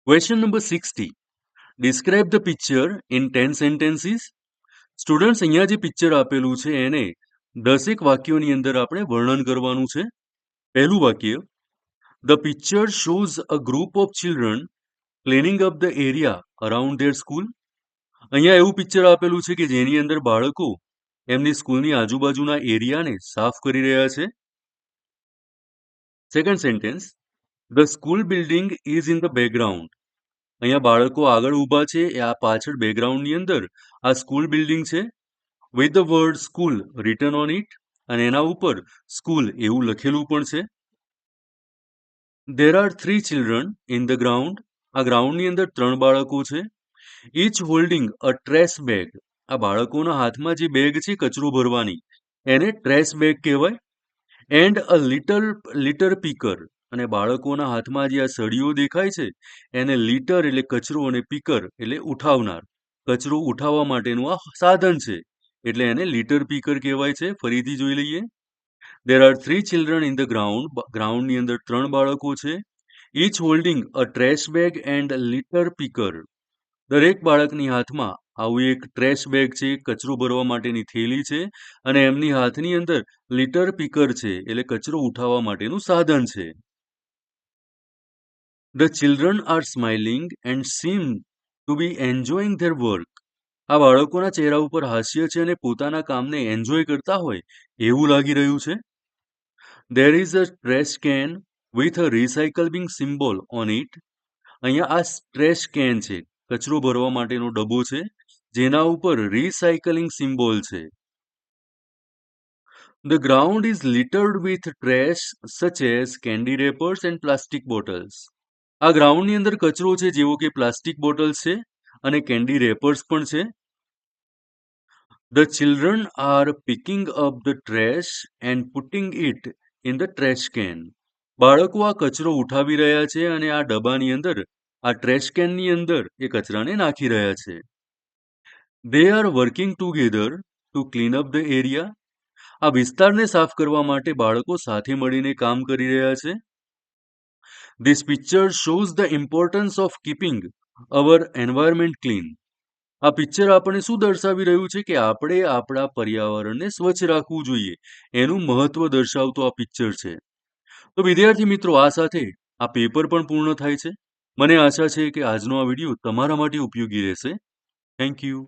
Question number 60. Describe the picture in 10 sentences. Students, અહીંયા જે picture આપેલું છે એને 10 વાક્યોની અંદર આપણે વર્ણન કરવાનું છે. પહેલું વાક્ય: The picture shows a group of children cleaning up the area around their school. અહીંયા એવું પિક્ચર આપેલું છે કે જેની અંદર બાળકો એમની સ્કૂલની આજુબાજુના એરિયાને સાફ કરી રહ્યા છે. Second sentence: The school building is in the background. અહીંયા બાળકો આગળ ઊભા છે, આ પાછળ બેકગ્રાઉન્ડની અંદર આ સ્કૂલ બિલ્ડિંગ છે, with the word school written on it, અને એના ઉપર સ્કૂલ એવું લખેલું પણ છે. There are 3 children in the ground. આ ગ્રાઉન્ડની અંદર 3 બાળકો છે. Each holding a trash bag. આ બાળકોના હાથમાં જે બેગ છે કચરો ભરવાની એને ટ્રેશ બેગ કહેવાય. And a litter picker. અને બાળકોના હાથમાં જે આ સળીઓ દેખાય છે એને લીટર એટલે કચરો અને પીકર એટલે ઉઠાવનાર, કચરો ઉઠાવવા માટેનું આ સાધન છે એટલે એને લીટર પીકર કહેવાય છે. ફરીથી જોઈ લઈએ. There are 3 children in the ground. ગ્રાઉન્ડની અંદર 3 બાળકો છે. Each holding a trash bag and a litter picker. દરેક બાળકની હાથમાં આવું એક ટ્રેશ બેગ છે, કચરો ભરવા માટેની થેલી છે, અને એમની હાથની અંદર લીટર પીકર છે એટલે કચરો ઉઠાવવા માટેનું સાધન છે. The children are smiling and seem to be enjoying their work. આ બાળકોના ચહેરા ઉપર હાસ્ય છે અને પોતાના કામને એન્જોય કરતા હોય એવું લાગી રહ્યું છે. There is a trash can with a recycling symbol on it. અહીંયા આ ટ્રેશ કેન છે, કચરો ભરવા માટેનો ડબ્બો છે જેના ઉપર રિસાયકલિંગ સિમ્બોલ છે. The ground is littered with trash such as candy wrappers and plastic bottles. આ ગ્રાઉન્ડની અંદર કચરો છે જેવો કે પ્લાસ્ટિક બોટલ્સ છે અને કેન્ડી રેપર્સ પણ છે. The children are picking up the trash and putting it in the trash can. બાળકો આ કચરો ઉઠાવી રહ્યા છે અને આ ડબ્બાની અંદર, આ ટ્રેશ કેનની અંદર એ કચરાને નાખી રહ્યા છે. They are working together to clean up the area. આ વિસ્તારને સાફ કરવા માટે બાળકો સાથે મળીને કામ કરી રહ્યા છે. This picture shows the importance of keeping our environment clean. આ પિક્ચર આપણને શું દર્શાવી રહ્યું છે કે આપણે આપણા પર્યાવરણને સ્વચ્છ રાખવું જોઈએ, એનું મહત્વ દર્શાવતો આ પિક્ચર છે. તો વિદ્યાર્થી મિત્રો, આ સાથે આ પેપર પણ પૂર્ણ થાય છે. મને આશા છે કે આજનો આ વિડીયો તમારા માટે ઉપયોગી રહેશે. Thank you.